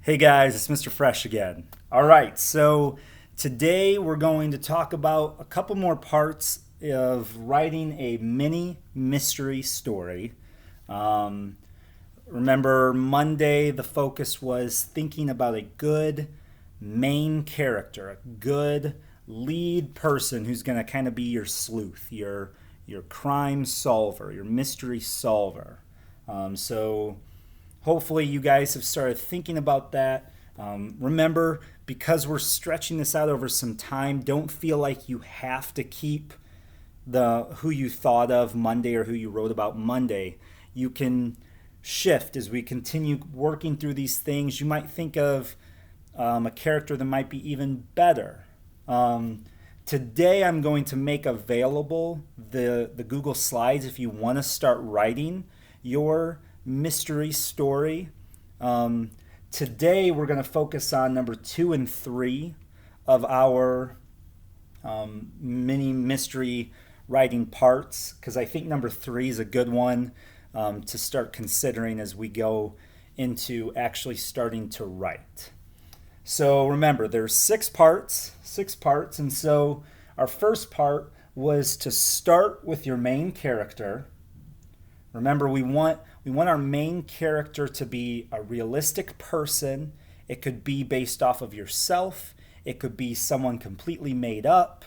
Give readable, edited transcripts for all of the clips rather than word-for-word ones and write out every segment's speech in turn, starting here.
Hey guys, it's Mr. Fresh again. All right, so today we're going to talk about a couple more parts of writing a mini mystery story. Um, Remember, Monday the focus was thinking about a good main character, a good lead person who's going to kind of be your sleuth, your crime solver, your mystery solver. So hopefully you guys have started thinking about that. Remember, because we're stretching this out over some time, don't feel like you have to keep the who you thought of Monday or who you wrote about Monday. You can shift as we continue working through these things. You might think of a character that might be even better. Today I'm going to make available the Google Slides if you want to start writing your mystery story. Today we're going to focus on number 2 and 3 of our mini mystery writing parts, because I think number 3 is a good one to start considering as we go into actually starting to write. So remember, there's six parts, and so our first part was to start with your main character. Remember, we want our main character to be a realistic person. It could be based off of yourself. It could be someone completely made up,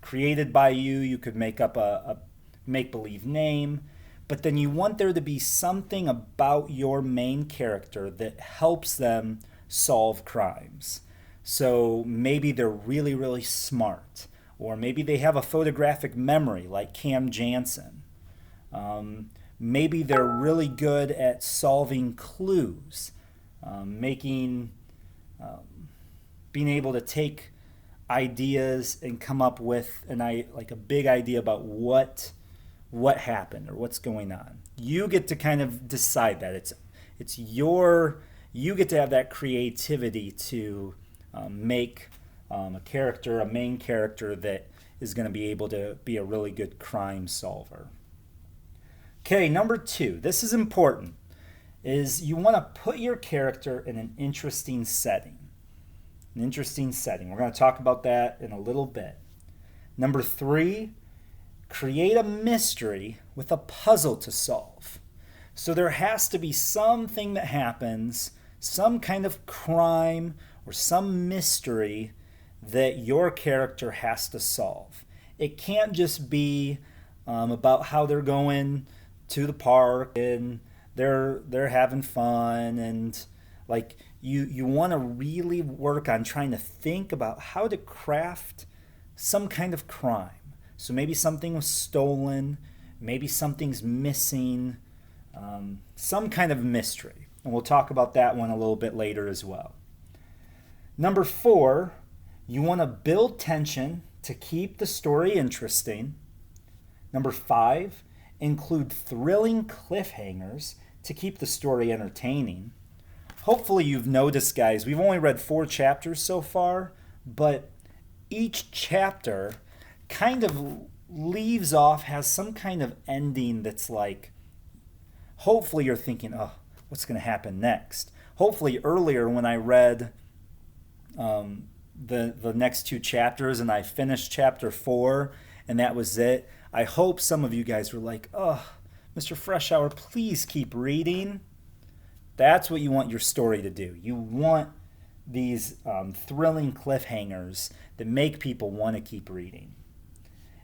created by you. You could make up a make-believe name. But then you want there to be something about your main character that helps them solve crimes. So maybe they're really, really smart. Or maybe they have a photographic memory like Cam Jansen. Maybe they're really good at solving clues, being able to take ideas and come up with like a big idea about what happened or what's going on. You get to kind of decide that. You get to have that creativity to make a main character that is going to be able to be a really good crime solver. Okay, number 2, this is important, is you want to put your character in an interesting setting. We're going to talk about that in a little bit. Number 3, create a mystery with a puzzle to solve. So there has to be something that happens, some kind of crime or some mystery that your character has to solve. It can't just be about how they're going to the park and they're having fun, and like you want to really work on trying to think about how to craft some kind of crime. So maybe something was stolen, maybe something's missing, some kind of mystery. And we'll talk about that one a little bit later as well. Number 4, you want to build tension to keep the story interesting. Number 5, include thrilling cliffhangers to keep the story entertaining. Hopefully you've noticed, guys, we've only read 4 chapters so far, but each chapter kind of leaves off, has some kind of ending that's like, hopefully you're thinking, oh, what's going to happen next? Hopefully earlier when I read the next 2 chapters and I finished chapter 4 and that was it, I hope some of you guys were like, oh, Mr. Freshour, please keep reading. That's what you want your story to do. You want these thrilling cliffhangers that make people want to keep reading.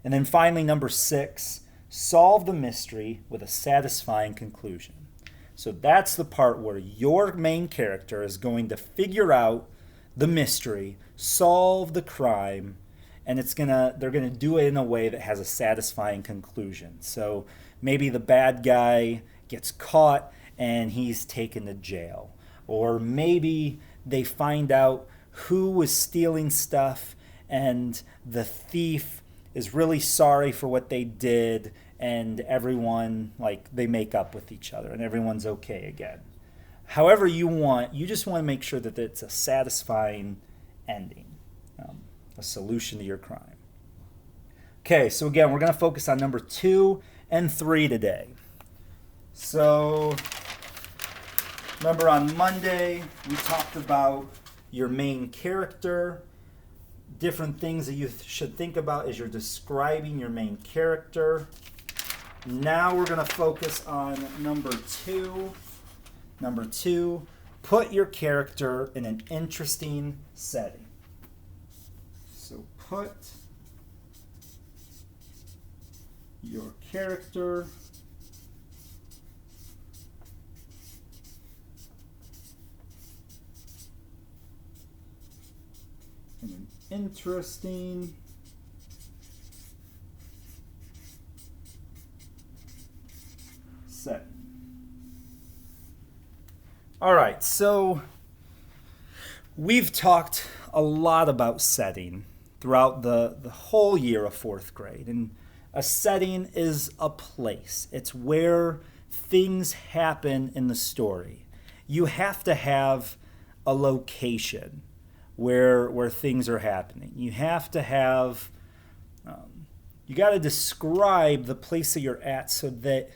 And then finally, number 6, solve the mystery with a satisfying conclusion. So that's the part where your main character is going to figure out the mystery, solve the crime, and they're gonna do it in a way that has a satisfying conclusion. So maybe the bad guy gets caught and he's taken to jail. Or maybe they find out who was stealing stuff and the thief is really sorry for what they did, and everyone, like, they make up with each other and everyone's okay again. However you just want to make sure that it's a satisfying ending, a solution to your crime. Okay, so again, we're going to focus on number 2 and 3 today. So Remember on Monday, we talked about your main character, different things that you should think about as you're describing your main character. Now we're going to focus on number two. Number two, put your character in an interesting setting. So put your character in an interesting setting. All right, so we've talked a lot about setting throughout the whole year of fourth grade. And a setting is a place. It's where things happen in the story. You have to have a location where things are happening. You have to have, you got to describe the place that you're at so that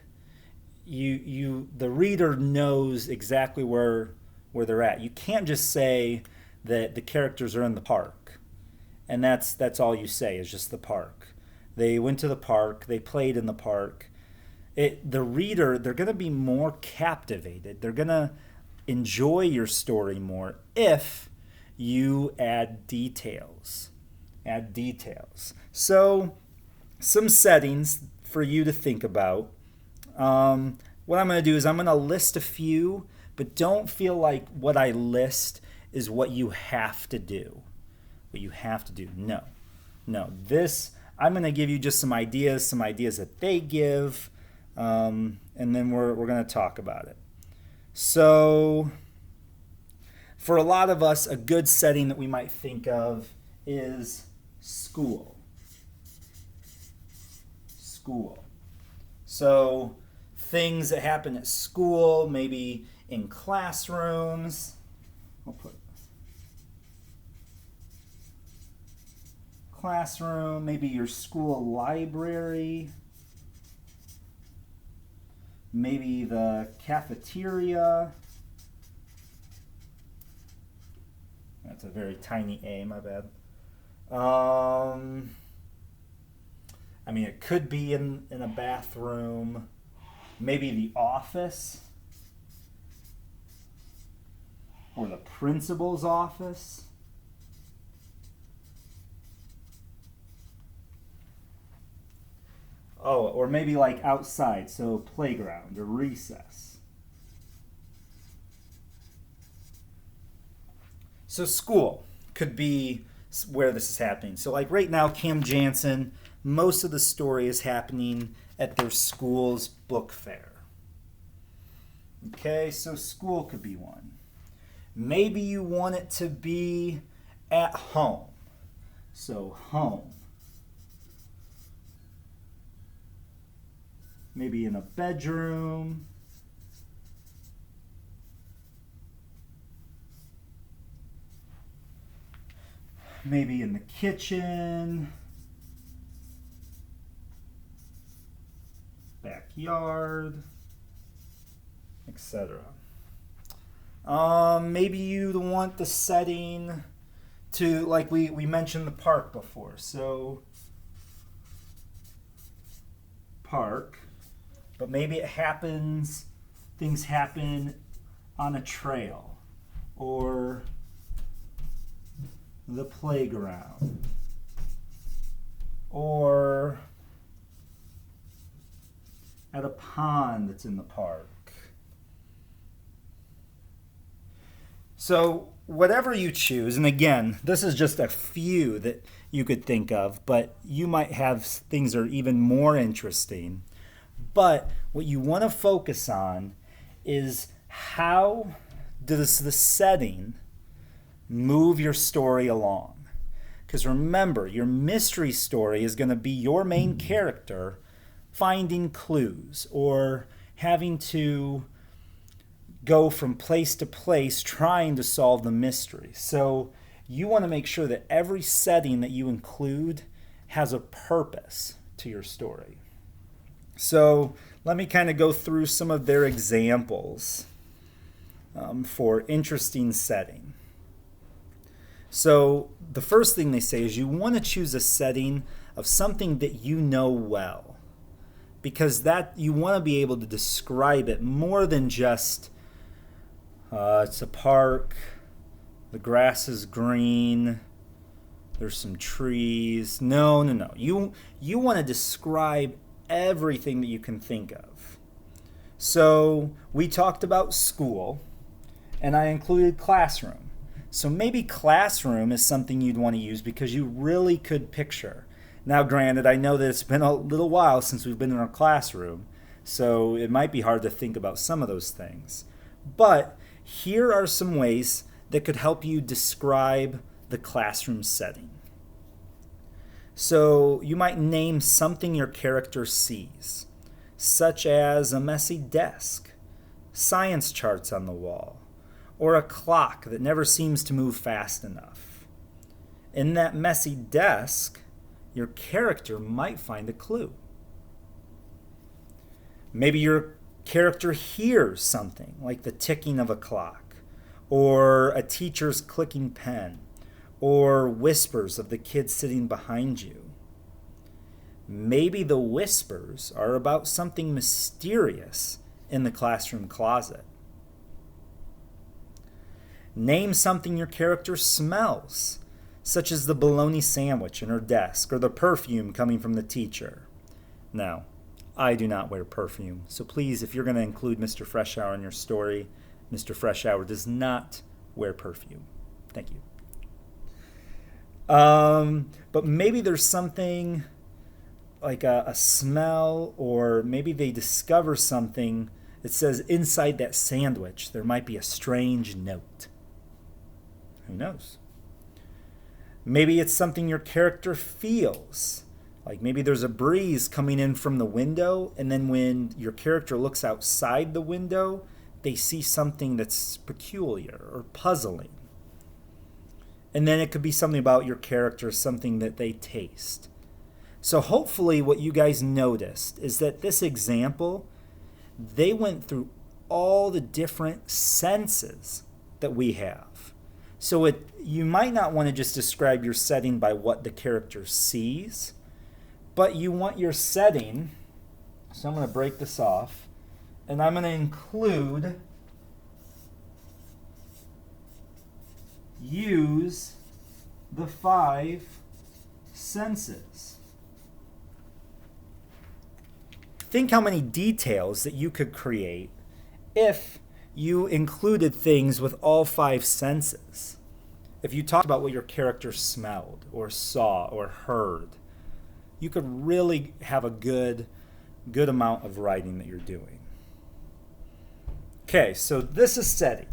the reader knows exactly where they're at. You can't just say that the characters are in the park, and that's all you say is just the park. They went to the park. They played in the park. The reader, they're going to be more captivated. They're going to enjoy your story more if you add details. Add details. So, some settings for you to think about. What I'm going to do is I'm going to list a few, but don't feel like what I list is what you have to do. What you have to do. No. I'm going to give you just some ideas that they give, and then we're going to talk about it. So, for a lot of us, a good setting that we might think of is school. School. So, things that happen at school, maybe in classrooms. We'll put classroom, maybe your school library, maybe the cafeteria. That's a very tiny A, my bad. It could be in a bathroom, maybe the office, or the principal's office. Oh, or maybe like outside, so playground or recess. So school could be where this is happening. So like right now, Cam Jansen, most of the story is happening at their school's book fair. Okay, so school could be one. Maybe you want it to be at home. So home. Maybe in a bedroom. Maybe in the kitchen. Backyard, etc. Maybe you want the setting to, like we mentioned the park before. So, park. But maybe things happen on a trail or the playground or at a pond that's in the park. So whatever you choose, and again, this is just a few that you could think of, but you might have things that are even more interesting. But what you want to focus on is how does the setting move your story along? Because remember, your mystery story is going to be your main character finding clues or having to go from place to place trying to solve the mystery. So you want to make sure that every setting that you include has a purpose to your story. So let me kind of go through some of their examples. for interesting setting. So the first thing they say is you want to choose a setting of something that you know well, because that you want to be able to describe it more than just it's a park, the grass is green, there's some trees. No. You want to describe everything that you can think of. So we talked about school, and I included classroom. So maybe classroom is something you'd want to use because you really could picture. Now, granted, I know that it's been a little while since we've been in our classroom, so it might be hard to think about some of those things. But here are some ways that could help you describe the classroom setting. So you might name something your character sees, such as a messy desk, science charts on the wall, or a clock that never seems to move fast enough. In that messy desk, your character might find a clue. Maybe your character hears something like the ticking of a clock, or a teacher's clicking pen, or whispers of the kid sitting behind you. Maybe the whispers are about something mysterious in the classroom closet. Name something your character smells, such as the bologna sandwich in her desk or the perfume coming from the teacher. Now, I do not wear perfume, so please, if you're going to include Mr. Freshour in your story, Mr. Freshour does not wear perfume. Thank you. But maybe there's something like a smell, or maybe they discover something that says inside that sandwich there might be a strange note. Who knows? Maybe it's something your character feels. Like maybe there's a breeze coming in from the window, and then when your character looks outside the window, they see something that's peculiar or puzzling. And then it could be something about your character, something that they taste. So hopefully what you guys noticed is that this example, they went through all the different senses that we have. So you might not want to just describe your setting by what the character sees, but you want your setting, so I'm going to break this off, and I'm going to include use the 5 senses. Think how many details that you could create if you included things with all 5 senses. If you talked about what your character smelled or saw or heard, you could really have a good amount of writing that you're doing. Okay, so this is setting.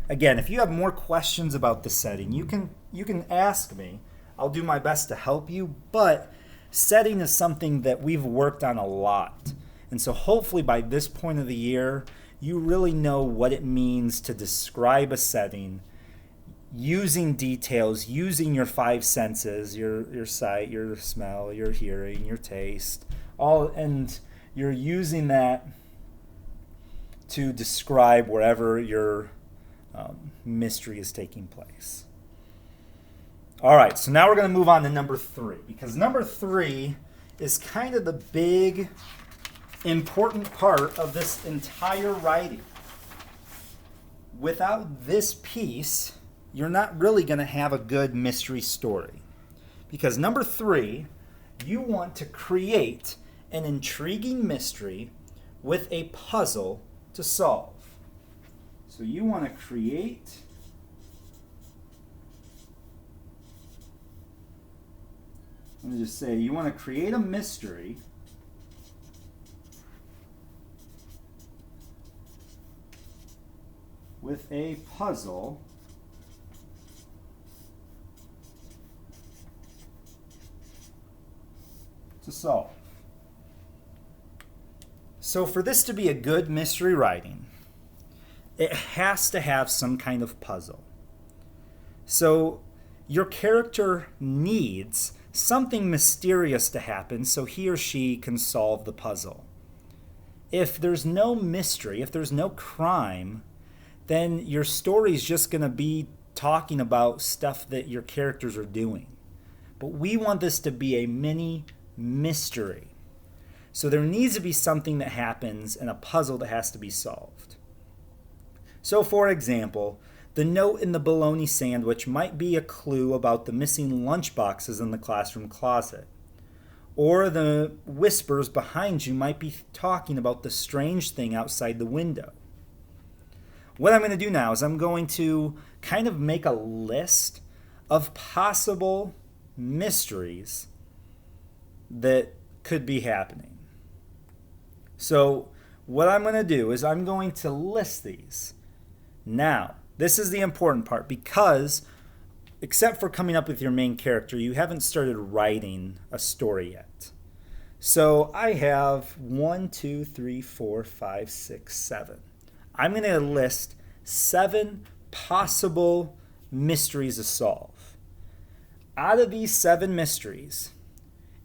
Again, if you have more questions about the setting, you can ask me. I'll do my best to help you, but setting is something that we've worked on a lot. And so hopefully by this point of the year, you really know what it means to describe a setting using details, using your 5 senses, your sight, your smell, your hearing, your taste, and you're using that to describe wherever your mystery is taking place. All right, so now we're going to move on to number 3, because number 3 is kind of the big, important part of this entire writing. Without this piece, you're not really going to have a good mystery story. Because number 3, you want to create an intriguing mystery with a puzzle to solve. So you want to create let me just say, you want to create a mystery with a puzzle to solve. So for this to be a good mystery writing, it has to have some kind of puzzle. So your character needs something mysterious to happen so he or she can solve the puzzle. If there's no mystery, if there's no crime, then your story's just going to be talking about stuff that your characters are doing. But we want this to be a mini mystery. So there needs to be something that happens and a puzzle that has to be solved. So for example, the note in the bologna sandwich might be a clue about the missing lunch boxes in the classroom closet. Or the whispers behind you might be talking about the strange thing outside the window. What I'm going to do now is I'm going to kind of make a list of possible mysteries that could be happening. So what I'm going to do is I'm going to list these. Now, this is the important part because except for coming up with your main character, you haven't started writing a story yet. So I have 1, 2, 3, 4, 5, 6, 7. I'm going to list 7 possible mysteries to solve. Out of these 7 mysteries,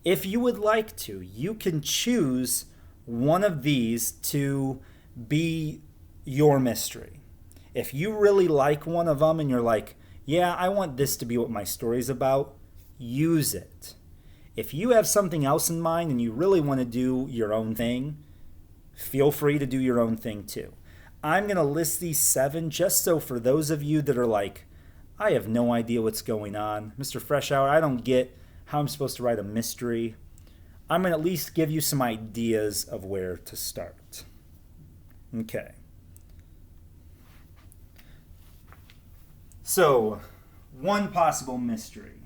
if you would like to, you can choose one of these to be your mystery. If you really like one of them and you're like, yeah, I want this to be what my story's about, use it. If you have something else in mind and you really want to do your own thing, feel free to do your own thing too. I'm going to list these 7 just so for those of you that are like, I have no idea what's going on. Mr. Freshour, I don't get how I'm supposed to write a mystery. I'm going to at least give you some ideas of where to start. Okay. So, one possible mystery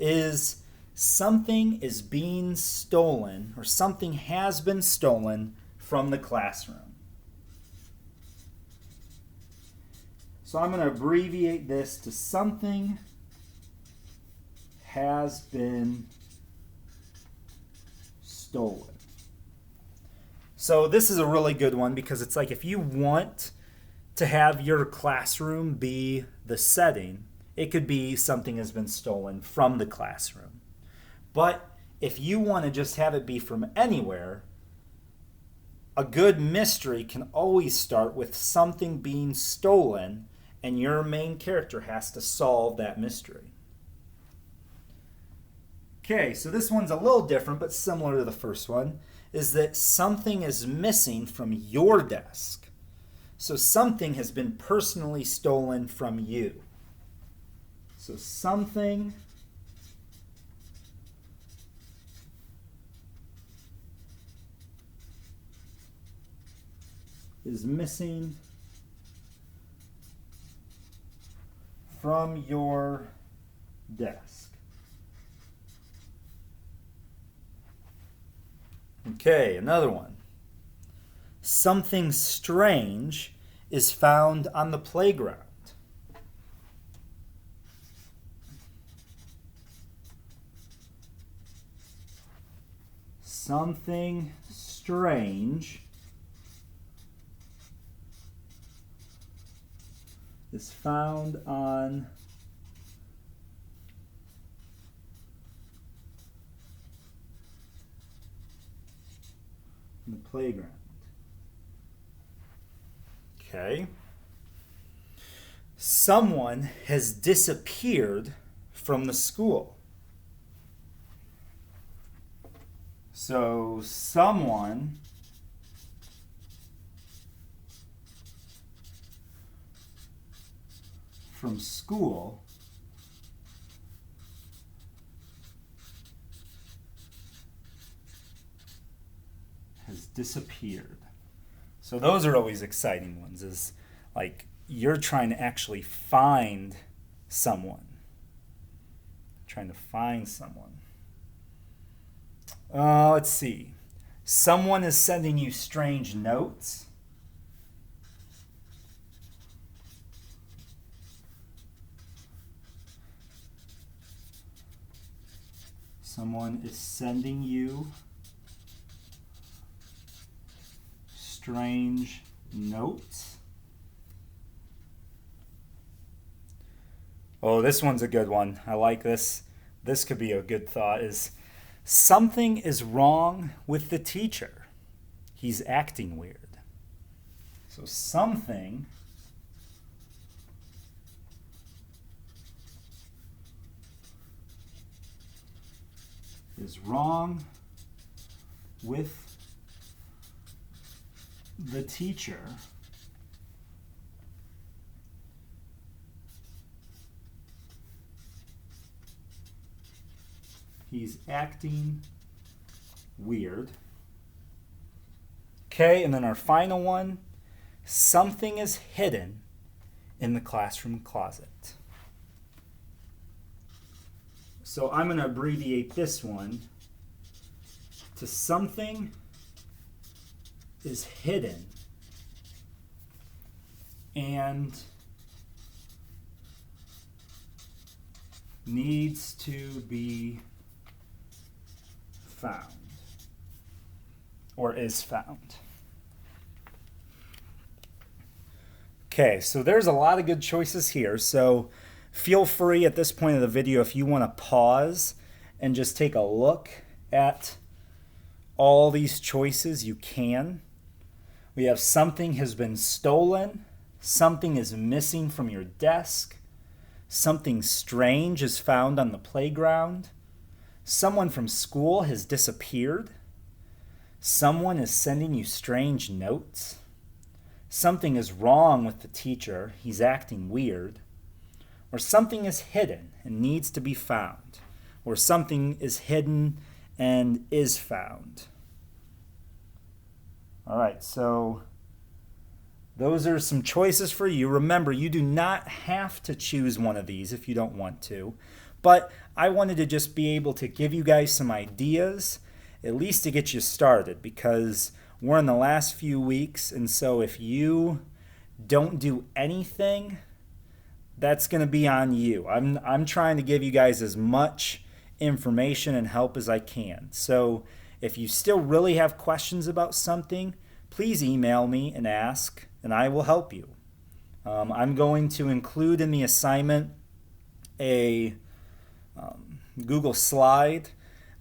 is something is being stolen or something has been stolen from the classroom. So I'm going to abbreviate this to something has been stolen. So this is a really good one because it's like if you want to have your classroom be the setting, it could be something has been stolen from the classroom. But if you want to just have it be from anywhere, a good mystery can always start with something being stolen and your main character has to solve that mystery. Okay, so this one's a little different but similar to the first one, is that something is missing from your desk. So something has been personally stolen from you. So something is missing from your desk. Okay, another one. Something strange is found on the playground. Something strange is found on the playground. Okay. Someone has disappeared from the school. So someone from school has disappeared. So those are always exciting ones, is like you're trying to actually find someone. Trying to find someone. Let's see. Someone is sending you strange notes. Someone is sending you strange notes. Oh, this one's a good one. I like this. This could be a good thought, is something is wrong with the teacher. He's acting weird. So something is wrong with the teacher he's acting weird. Okay, and then our final one, something is hidden in the classroom closet. So I'm going to abbreviate this one to something is hidden and needs to be found or is found. Okay, so there's a lot of good choices here. So feel free at this point of the video if you want to pause and just take a look at all these choices, you can. We have something has been stolen, something is missing from your desk, something strange is found on the playground, someone from school has disappeared, someone is sending you strange notes, something is wrong with the teacher, he's acting weird, or something is hidden and needs to be found, or something is hidden and is found. All right, so those are some choices for you. Remember, you do not have to choose one of these if you don't want to, but I wanted to just be able to give you guys some ideas, at least to get you started, because we're in the last few weeks, and so if you don't do anything, that's going to be on you. I'm trying to give you guys as much information and help as I can. So if you still really have questions about something, please email me and ask, and I will help you. I'm going to include in the assignment a Google slide,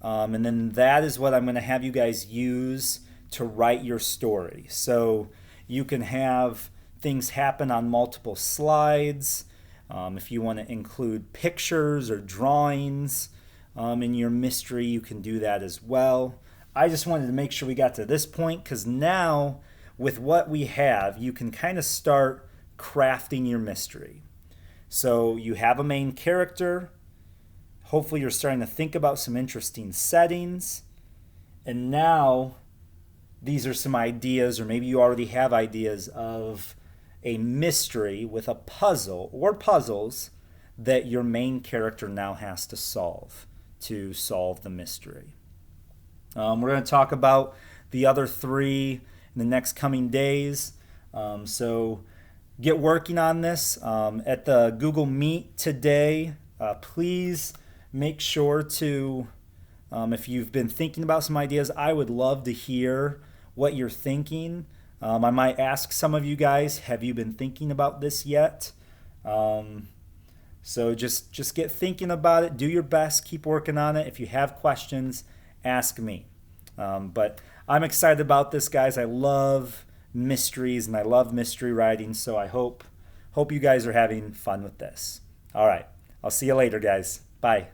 and then that is what I'm going to have you guys use to write your story. So you can have things happen on multiple slides. If you want to include pictures or drawings in your mystery, you can do that as well. I just wanted to make sure we got to this point because now with what we have, you can kind of start crafting your mystery. So you have a main character. Hopefully you're starting to think about some interesting settings. And now these are some ideas, or maybe you already have ideas of a mystery with a puzzle or puzzles that your main character now has to solve the mystery. We're going to talk about the other three in the next coming days. So get working on this. At the Google Meet today, please make sure to, if you've been thinking about some ideas, I would love to hear what you're thinking. I might ask some of you guys, have you been thinking about this yet? So just get thinking about it. Do your best. Keep working on it. If you have questions, ask me. But I'm excited about this, guys. I love mysteries and I love mystery writing, so I hope you guys are having fun with this. All right. I'll see you later, guys. Bye.